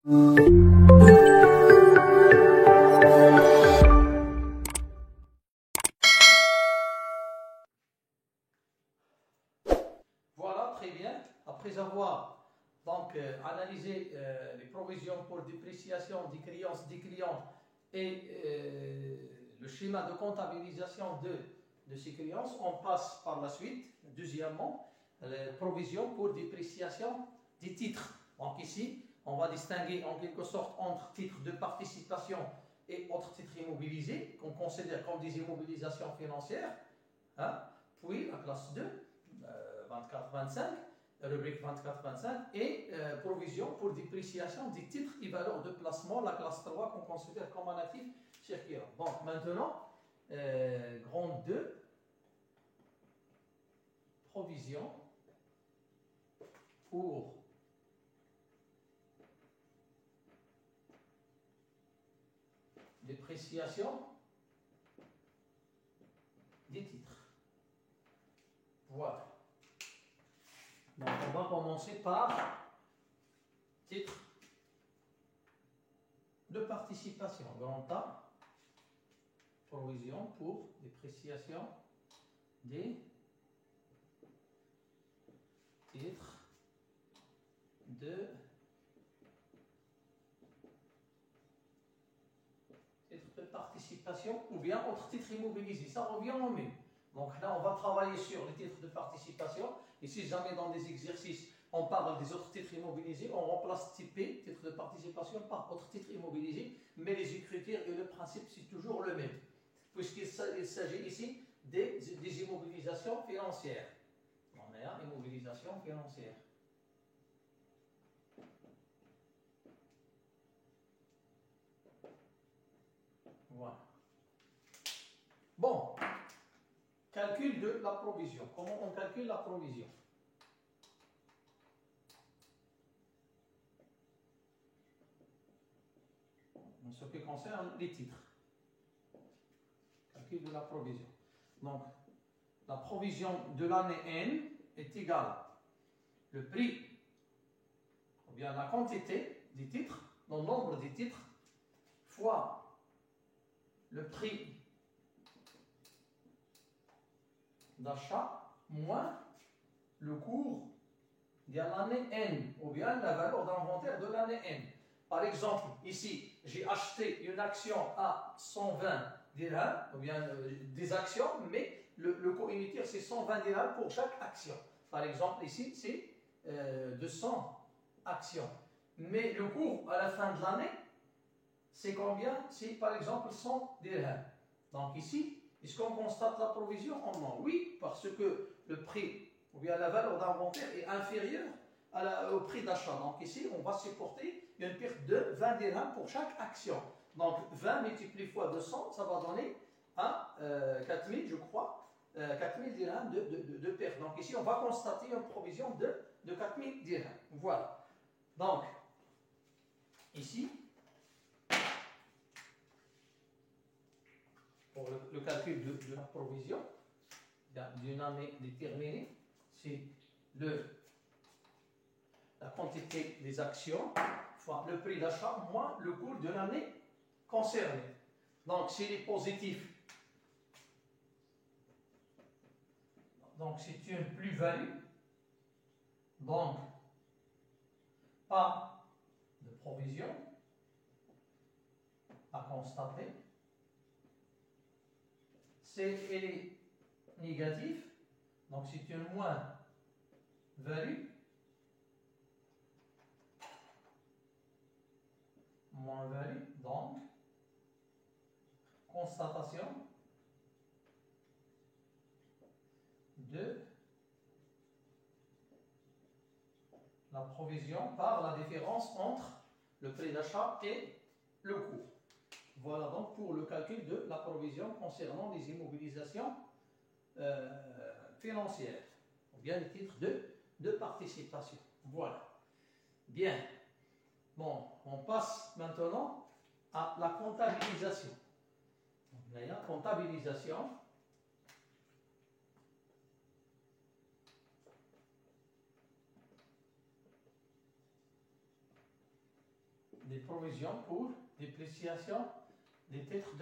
Voilà, très bien. Après avoir analysé les provisions pour dépréciation des créances des clients et le schéma de comptabilisation de ces créances, on passe par la suite, deuxièmement, les provisions pour dépréciation des titres. Donc ici, on va distinguer en quelque sorte entre titres de participation et autres titres immobilisés, qu'on considère comme des immobilisations financières. Hein. Puis la classe 2, 24-25, rubrique 24-25, et provision pour dépréciation des titres et valeurs de placement, la classe 3 qu'on considère comme un actif circulant. Donc maintenant, grande 2, provision pour dépréciation des titres. Voilà. Donc on va commencer par titre de participation. Grand A, provision pour dépréciation des titres de participation ou bien autres titres immobilisés. Ça revient au même. Donc là, on va travailler sur les titres de participation. Et si jamais dans des exercices, on parle des autres titres immobilisés, on remplace type P, titre de participation, par autres titres immobilisés. Mais les écritures et le principe, c'est toujours le même. Puisqu'il s'agit ici des immobilisations financières. On a immobilisation financière. Voilà. Bon, calcul de la provision. Comment on calcule la provision? En ce qui concerne les titres. Calcul de la provision. Donc, la provision de l'année N est égale le prix, ou bien la quantité des titres, le nombre des titres, fois le prix d'achat moins le cours de l'année N, ou bien la valeur d'inventaire de l'année N. Par exemple, ici, j'ai acheté une action à 120 dirhams, ou bien des actions, mais le coût unitaire, c'est 120 dirhams pour chaque action. Par exemple, ici, c'est 200 actions. Mais le cours à la fin de l'année, c'est combien? C'est par exemple 100 dirhams. Donc ici, est-ce qu'on constate la provision en non? Oui, parce que le prix, ou bien la valeur d'inventaire est inférieure au prix d'achat. Donc ici, on va supporter une perte de 20 dirhams pour chaque action. Donc 20 multiplié fois 200, ça va donner à 4000, je crois, 4000 dirhams de perte. Donc ici, on va constater une provision de 4000 dirhams. Voilà. Donc, ici, pour le calcul de la provision d'une année déterminée, c'est la quantité des actions fois le prix d'achat moins le coût de l'année concernée. Donc, s'il est positif, donc c'est une plus-value, donc pas de provision à constater. Elle est négative, donc c'est une moins-value. Moins-value, donc constatation de la provision par la différence entre le prix d'achat et le coût. Voilà donc pour le calcul de la provision concernant les immobilisations financières, ou bien les titres de participation. Voilà. Bien. Bon, on passe maintenant à la comptabilisation. Donc, la comptabilisation. des provisions pour dépréciation des titres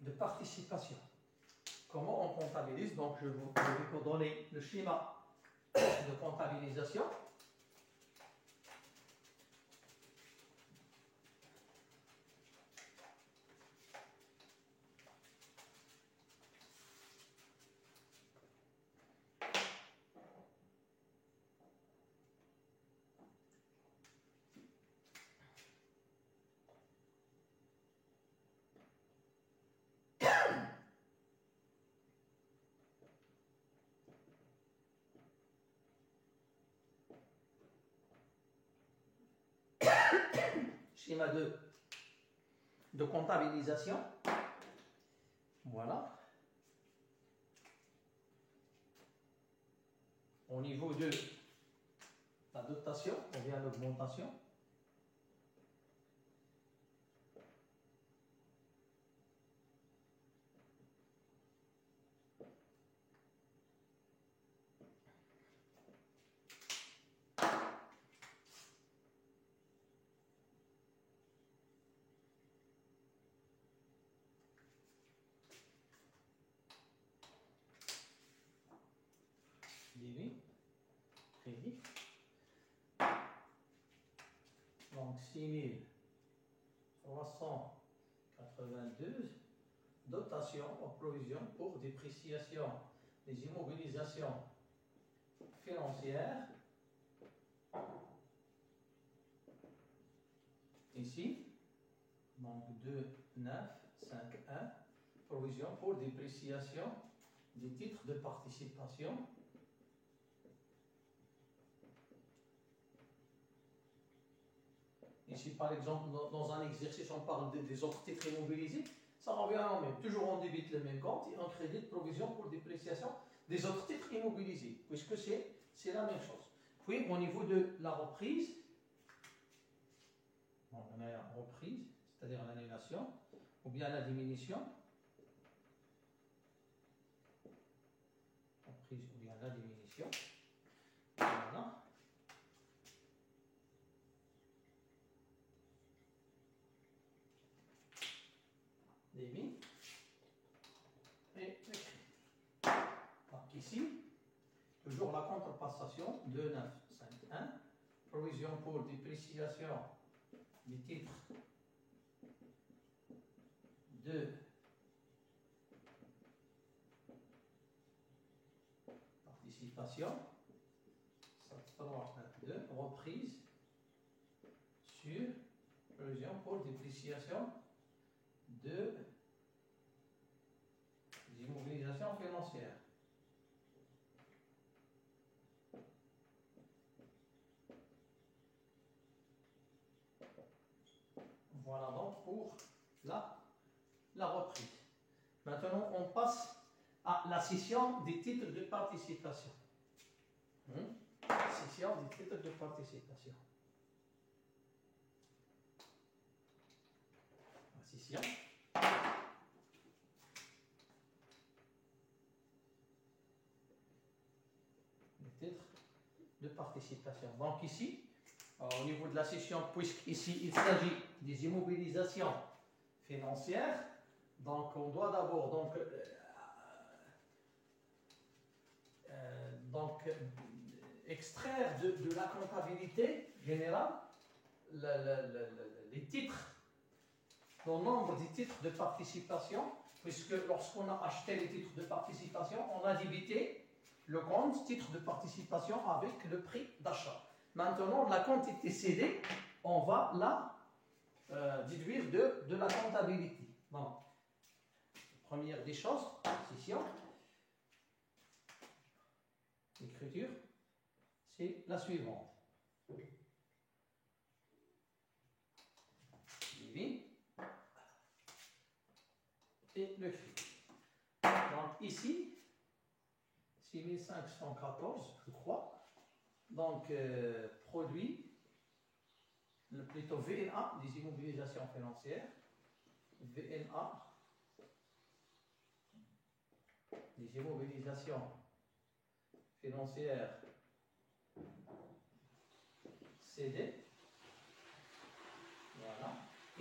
de participation. Comment on comptabilise? Donc, je vais vous donner le schéma de comptabilisation. Schéma de comptabilisation. Voilà. Au niveau de la dotation, on vient à l'augmentation. Crédit. Donc 6392 dotation en provision pour dépréciation des immobilisations financières. Ici, donc 2951 provision pour dépréciation des titres de participation. Ici, par exemple, dans un exercice, on parle des autres titres immobilisés. Ça revient en même. Toujours on débite le même compte et on crédite provision pour dépréciation des autres titres immobilisés, puisque c'est la même chose. Puis, au niveau de la reprise, bon, on a la reprise, c'est-à-dire l'annulation, ou bien la diminution. Reprise ou bien la diminution. Voilà. Débit et donc ici, toujours la contrepassation 2951, provision pour dépréciation des titres de participation, 322, reprise sur provision pour dépréciation de immobilisation financière. Voilà donc pour la reprise. Maintenant, on passe à la cession des titres de participation. Cession des titres de participation. La cession. Des titres de participation. Donc ici, au niveau de la cession, puisqu'ici il s'agit des immobilisations financières, donc on doit d'abord extraire de la comptabilité générale les titres, le nombre des titres de participation, puisque lorsqu'on a acheté les titres de participation, on a débité le compte titre de participation avec le prix d'achat. Maintenant, la quantité cédée, on va la déduire de la comptabilité. Donc, première des choses, cession, l'écriture, c'est la suivante. Débit et le crédit. Donc ici, 6514, je crois. Donc, produit, plutôt VNA, des immobilisations financières. VNA, des immobilisations financières cédées.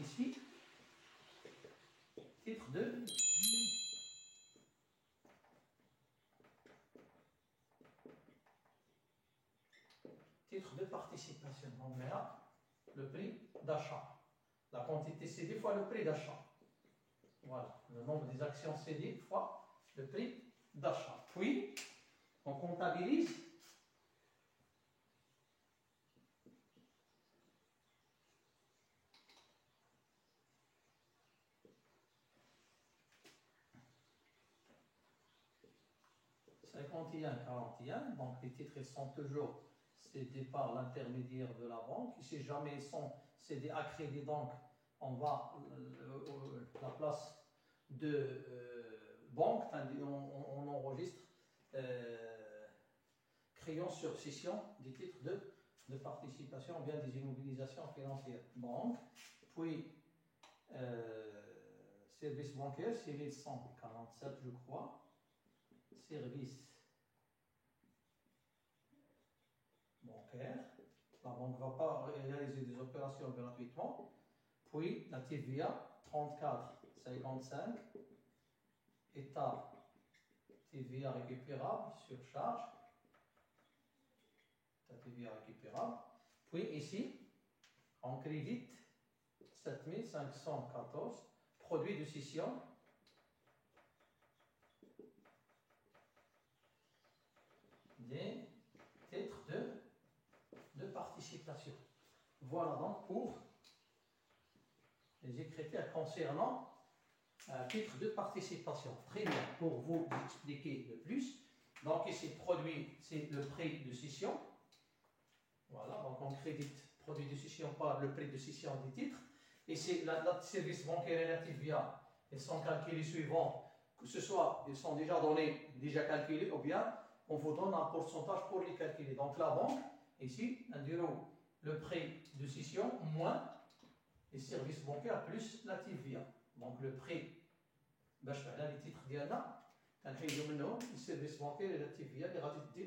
ici, titre de participation. Donc là, le prix d'achat. La quantité CD fois le prix d'achat. Voilà, le nombre des actions CD fois le prix d'achat. Puis, on comptabilise $51,41. Donc les titres ils sont toujours cédés par l'intermédiaire de la banque. Si jamais ils sont cédés à crédit, donc on va la place de banque, on enregistre créance sur cession des titres de participation ou bien des immobilisations financières. Banque, puis service bancaire, c'est 1147 je crois. Service bancaire. La banque ne va pas réaliser des opérations gratuitement. Puis la TVA 34,55. État TVA récupérable, surcharge. État TVA récupérable. Puis ici, en crédit 7514. Produit de scission. Des titres de participation. Voilà donc pour les écritures concernant titre de participation. Très bien, pour vous expliquer de plus. Donc ici, produit, c'est le prix de scission. Voilà, donc on crédite produit de scission par le prix de scission des titres. Ici, la service bancaire et la TVA, ils sont calculés suivant, que ce soit, ils sont déjà donnés, déjà calculés, ou bien on vous donne un pourcentage pour les calculer. Donc la banque, ici, on dirait le prix de scission moins les services bancaires plus la TVA. Donc le prix, les titres d'Yana, les services bancaires et la TVA, les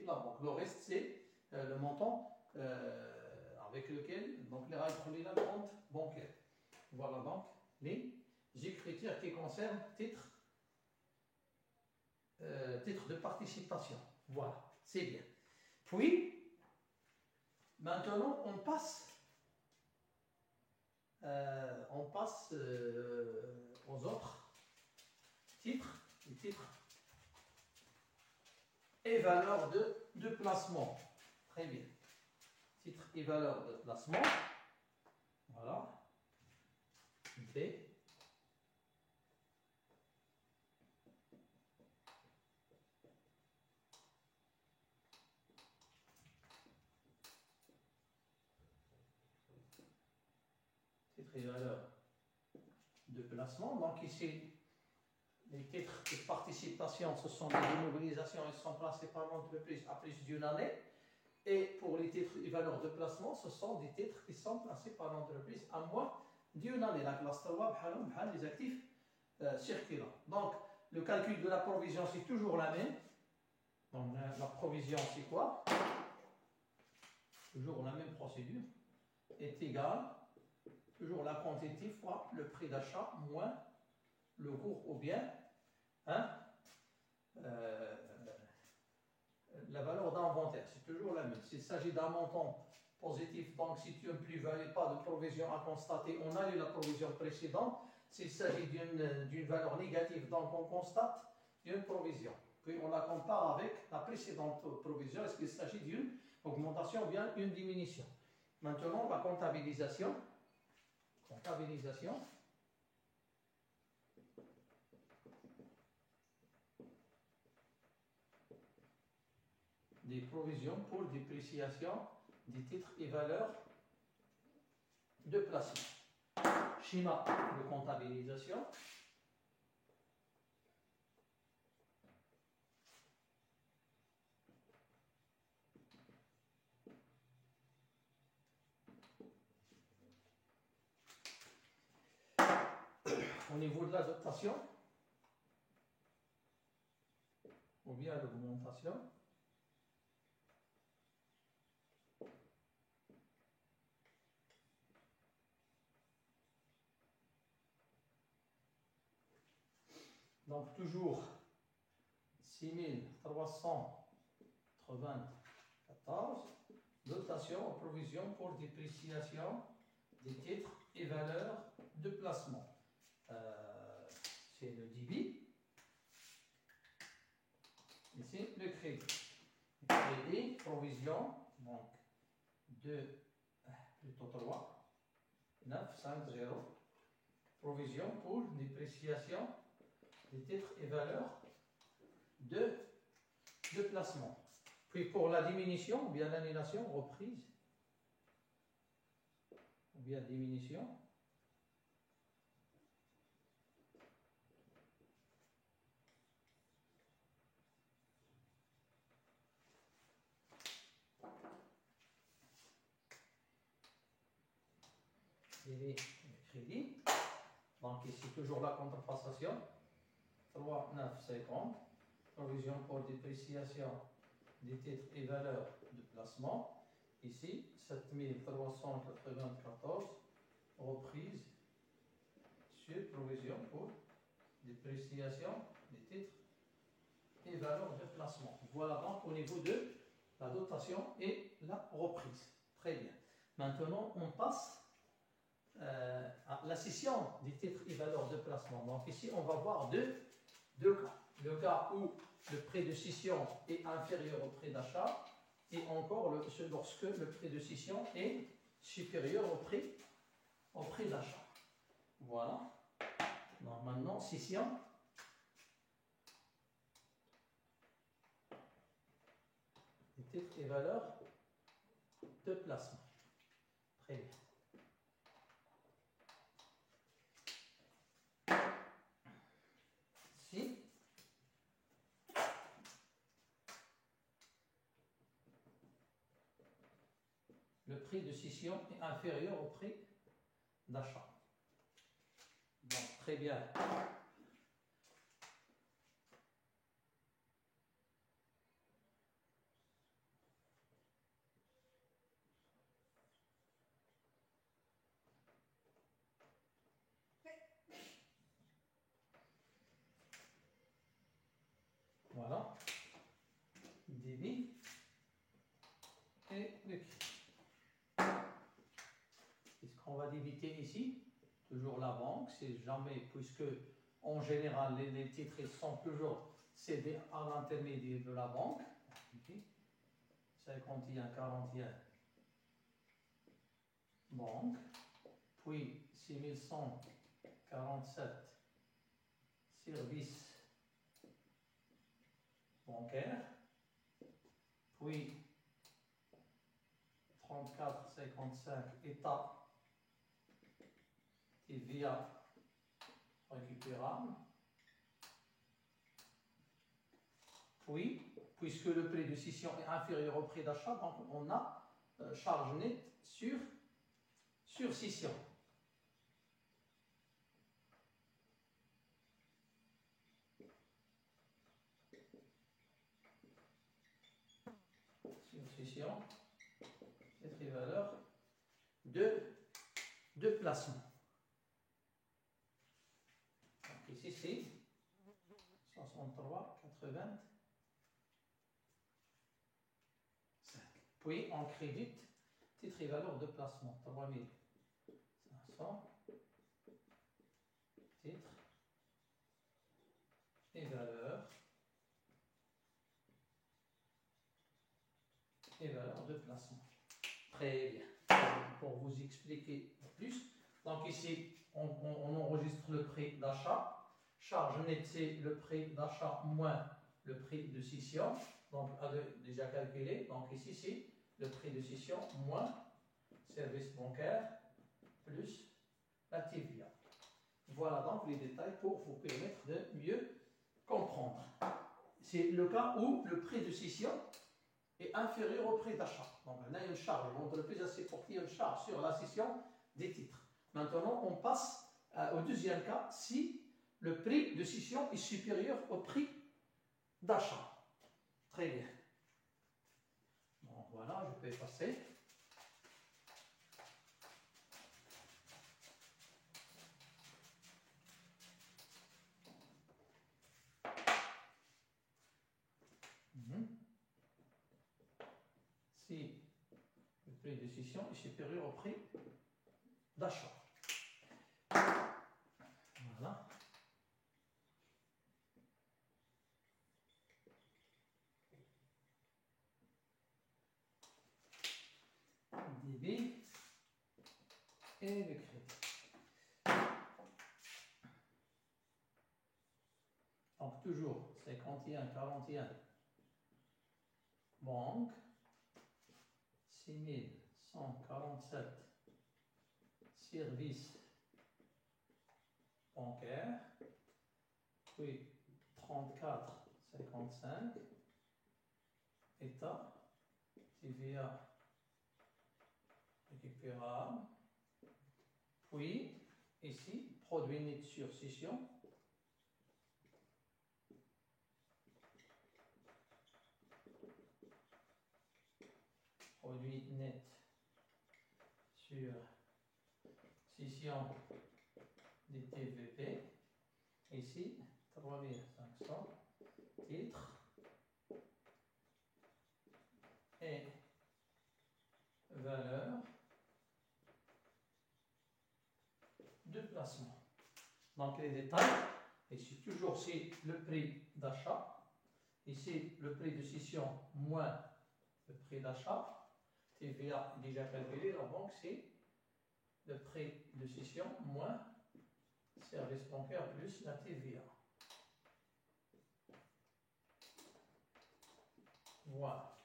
la banque. Le reste, c'est le montant avec lequel donc, les règles la compte bancaire. Voilà donc les écritures qui concernent titre de participation. Voilà, c'est bien. Puis, maintenant, on passe aux autres titres, les titres et valeurs de placement. Très bien. Titres et valeurs de placement. Voilà. B. Titres et valeurs de placement. Donc ici, les titres de participation, ce sont des immobilisations, ils sont placés par l'entreprise à plus d'une année. Et pour les titres et valeurs de placement, ce sont des titres qui sont placés par l'entreprise à moins d'une année. La classe 3, les actifs circulants. Donc, le calcul de la provision, c'est toujours la même. Donc, la provision, c'est quoi? Toujours la même procédure. Est égale, toujours la quantité fois le prix d'achat moins le cours ou bien la valeur d'inventaire. C'est toujours la même. S'il s'agit d'un montant positif, donc si tu as une plus-value, pas de provision à constater, on annule la provision précédente. S'il s'agit d'une valeur négative, donc on constate une provision. Puis on la compare avec la précédente provision. Est-ce qu'il s'agit d'une augmentation ou bien une diminution? Maintenant, la comptabilisation. Des provisions pour dépréciation des titres et valeurs de placement. Schéma de comptabilisation. Au niveau de la dotation, ou bien l'augmentation, Donc toujours 6394, dotation aux provisions pour dépréciation des titres et valeurs de placement. C'est le débit. Ici, le crédit. Crédit, provision, donc 2, plutôt 3, 9, 5, 0. Provision pour dépréciation des titres et valeurs de placement. Puis pour la diminution, ou bien l'annulation, reprise, ou bien diminution. Et crédit. Donc ici, toujours la contrepassation. 3, 9, 50. Provision pour dépréciation des titres et valeurs de placement. Ici, 7394. Reprise sur provision pour dépréciation des titres et valeurs de placement. Voilà donc au niveau de la dotation et la reprise. Très bien. Maintenant, on passe à la cession des titres et valeurs de placement. Donc ici, on va voir deux cas. Le cas où le prix de cession est inférieur au prix d'achat et encore lorsque le prix de cession est supérieur au prix d'achat. Voilà. Donc maintenant, cession. Des titres et valeurs de placement. Très bien. Si le prix de cession est inférieur au prix d'achat. Donc, très bien. Voilà. Débit et le crédit. Qu'est-ce qu'on va débiter ici? Toujours la banque, c'est jamais, puisque en général les titres ils sont toujours cédés à l'intermédiaire de la banque. 51, 41, banque. Puis 6147, service bancaire. Puis 34,55 État TVA récupérable. Puis, puisque le prix de cession est inférieur au prix d'achat, donc on a charge nette sur cession. Sur cession, c'est les valeurs de placement. Donc ici c'est 63,85. Puis on crédite titre et valeur de placement. 3500 titres et valeurs de placement. Très bien. Pour vous expliquer plus, donc ici on enregistre le prix d'achat. Charge nette, c'est le prix d'achat moins le prix de cession. Donc déjà calculé. Donc ici c'est le prix de cession moins service bancaire plus la TVA. Voilà donc les détails pour vous permettre de mieux comprendre. C'est le cas où le prix de cession est inférieur au prix d'achat. Donc on a une charge, l'entreprise a supporté une charge sur la cession des titres. Maintenant on passe au deuxième cas si le prix de cession est supérieur au prix d'achat. Très bien. Donc voilà, je peux effacer. si le prix de scission est supérieur au prix d'achat. Voilà. Débit et le crédit. Donc toujours 51, 41, banque, 6147, service bancaire, puis 34, 55, État, TVA récupérable, puis ici, produit net sur scission, produit net sur scission des TVP, ici 3500, titre et valeur de placement. Donc les détails, ici toujours c'est le prix d'achat, ici le prix de scission moins le prix d'achat, TVA est déjà calculé, la banque c'est le prix de scission moins service bancaire plus la TVA. Voilà.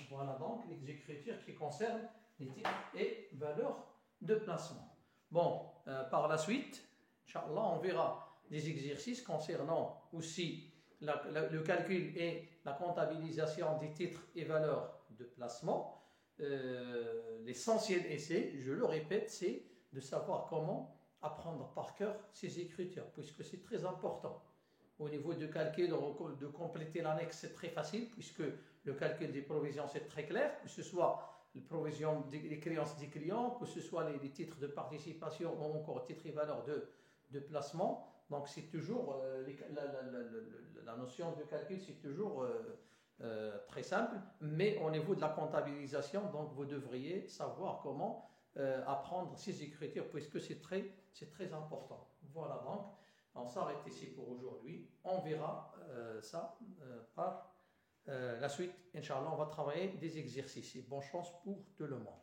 Voilà donc les écritures qui concernent les titres et valeurs de placement. Bon, par la suite, Inch'Allah, on verra des exercices concernant aussi le calcul et la comptabilisation des titres et valeurs de placement. L'essentiel essai, je le répète, c'est de savoir comment apprendre par cœur ces écritures, puisque c'est très important. Au niveau du calcul, de compléter l'annexe, c'est très facile, puisque le calcul des provisions, c'est très clair, que ce soit les provisions des créances des clients, que ce soit les titres de participation ou encore titres et valeurs de placement. Donc, c'est toujours, la notion de calcul, c'est toujours très simple, mais au niveau de la comptabilisation, donc vous devriez savoir comment apprendre ces écritures, puisque c'est très important. Voilà donc, on s'arrête ici pour aujourd'hui. On verra ça par la suite. Inch'Allah, on va travailler des exercices. Et bonne chance pour tout le monde.